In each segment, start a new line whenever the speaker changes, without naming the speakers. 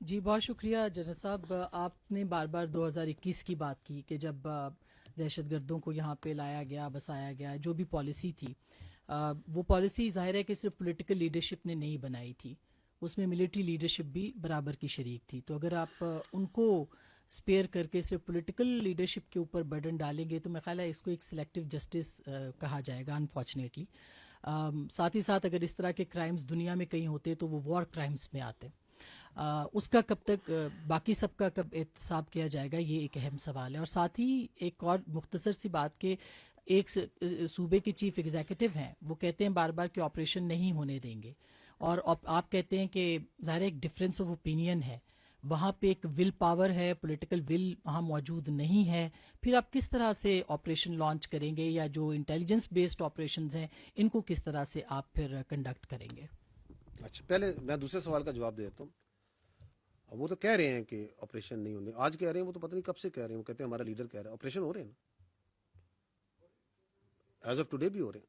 جی بہت شکریہ جنرل صاحب. آپ نے بار بار 2021 کی بات کی کہ جب دہشت گردوں کو یہاں پہ لایا گیا, بسایا گیا, جو بھی پالیسی تھی وہ پالیسی ظاہر ہے کہ صرف پولیٹیکل لیڈرشپ نے نہیں بنائی تھی, اس میں ملٹری لیڈرشپ بھی برابر کی شریک تھی. تو اگر آپ ان کو اسپیئر کر کے صرف پولیٹیکل لیڈرشپ کے اوپر برڈن ڈالیں گے تو میرا خیال ہے اس کو ایک سلیکٹیو جسٹس کہا جائے گا انفارچونیٹلی. ساتھ ہی ساتھ اگر اس طرح کے کرائمز دنیا میں کہیں ہوتے تو وہ وار کرائمز میں آتے. اس کا کب تک باقی سب کا کب احتساب کیا جائے گا, یہ ایک اہم سوال ہے. اور ساتھ ہی ایک اور مختصر سی بات کہ ایک صوبے کے چیف ایگزیکٹو ہیں, وہ کہتے ہیں بار بار کہ آپریشن نہیں ہونے دیں گے, اور آپ کہتے ہیں کہ ظاہر ایک ڈفرینس آف اوپینین ہے, وہاں پہ ایک ول پاور ہے, پولیٹیکل ول وہاں موجود نہیں ہے. پھر آپ کس طرح سے آپریشن لانچ کریں گے, یا جو انٹیلیجنس بیسڈ آپریشنز ہیں ان کو کس طرح سے آپ پھر کنڈکٹ کریں گے؟
اچھا, پہلے میں دوسرے سوال کا جواب دے دیتا ہوں. وہ تو کہہ رہے ہیں کہ آپریشن نہیں ہونے, آج کہہ رہے ہیں, وہ تو پتہ نہیں کب سے کہہ رہے ہیں. وہ کہتے ہیں ہمارا لیڈر کہہ رہا ہے آپریشن ہو رہے ہیں نا, ایز آف ٹوڈے بھی ہو رہے ہیں.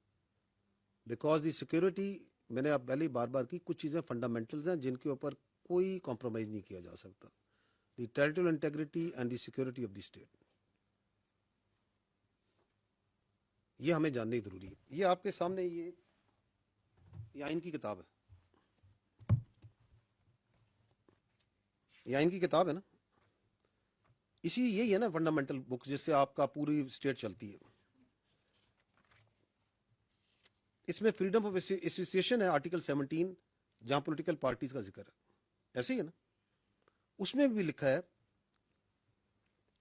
بیکاز دی سیکورٹی, میں نے آپ پہلے ہی بار بار کی, کچھ چیزیں فنڈامنٹلز ہیں جن کے اوپر کوئی کمپرومائز نہیں کیا جا سکتا. The territorial integrity and the security of the state, یہ ہمیں جاننا ہی ضروری ہے. یہ آپ کے سامنے یہ آئین کی کتاب ہے, یہ آئین کی کتاب ہے نا, یہی ہے نا فنڈامنٹل بک جس سے آپ کا پوری اسٹیٹ چلتی ہے. اس میں فریڈم آف ایسوسیشن ہے آرٹیکل 17, جہاں پولیٹیکل پارٹیز کا ذکر ہے, ایسے ہی ہے نا. اس میں بھی لکھا ہے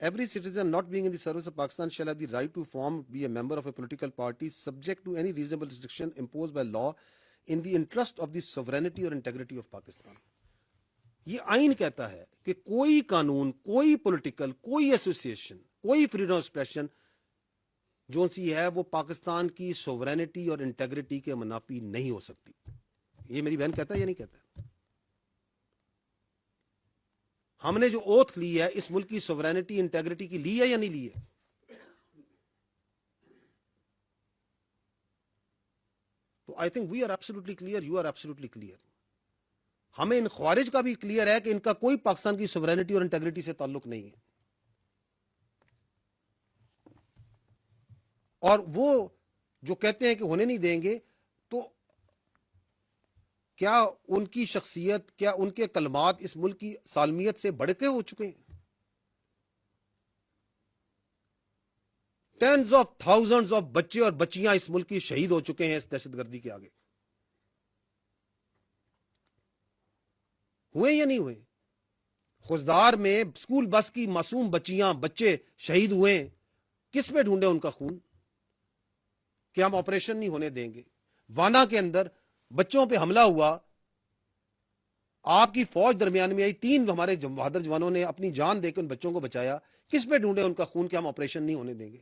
every citizen not being in the service of Pakistan shall have the right to form be a member of a political party subject to any reasonable restriction impose by law in the interest of the sovereignty اور integrity of Pakistan. یہ آئین کہتا ہے کہ کوئی قانون, کوئی political, کوئی ایسوسیشن, کوئی فریڈم آف ایکسپریشن جو سی ہے وہ پاکستان کی سوورینٹی اور انٹیگریٹی کے منافی نہیں ہو سکتی. یہ میری بہن کہتا ہے یا نہیں کہتا ہے؟ ہم نے جو اوتھ لی ہے اس ملک کی سوورینٹی انٹیگریٹی کی لی ہے یا نہیں لی ہے؟ تو I think we are absolutely clear, you are absolutely clear. ہمیں ان خوارج کا بھی کلیئر ہے کہ ان کا کوئی پاکستان کی سوورینٹی اور انٹیگریٹی سے تعلق نہیں ہے. اور وہ جو کہتے ہیں کہ ہونے نہیں دیں گے, تو کیا ان کی شخصیت, کیا ان کے کلمات اس ملک کی سالمیت سے بڑھ کے ہو چکے ہیں؟ ٹینز آف تھاؤزنڈز آف بچے اور بچیاں اس ملک کی شہید ہو چکے ہیں اس دہشت گردی کے آگے. ہوئے یا نہیں ہوئے؟ خوزدار میں اسکول بس کی معصوم بچیاں, بچے شہید ہوئے ہیں. کس میں ڈھونڈے ان کا خون کہ ہم آپریشن نہیں ہونے دیں گے؟ وانا کے اندر بچوں پہ حملہ ہوا, آپ کی فوج درمیان میں آئی, 3 ہمارے بہادر جوانوں نے اپنی جان دے کے ان بچوں کو بچایا. کس پہ ڈھونڈے ان کا خون کہ ہم آپریشن نہیں ہونے دیں گے؟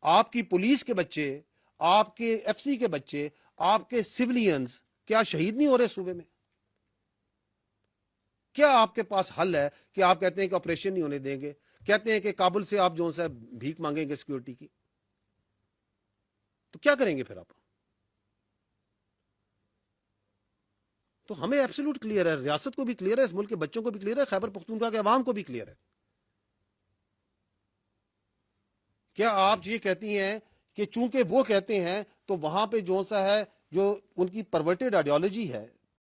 آپ کی پولیس کے بچے, آپ کے ایف سی کے بچے, آپ کے سولینز کیا شہید نہیں ہو رہے صوبے میں؟ کیا آپ کے پاس حل ہے کہ آپ کہتے ہیں کہ آپریشن نہیں ہونے دیں گے, کہتے ہیں کہ کابل سے آپ جو سا بھیک مانگیں گے سیکورٹی کی, تو کیا کریں گے پھر آپ؟ تو ہمیں ایبسولوٹ کلیئر ہے, ریاست کو بھی کلیئر ہے, اس ملک کے بچوں کو بھی کلیئر ہے, خیبر پختونخوا کے عوام کو بھی کلیئر ہے. کیا آپ یہ کہتی ہیں کہ چونکہ وہ کہتے ہیں تو وہاں پہ جو سا ہے, جو ان کی پرورٹیڈ آئیڈیالوجی ہے,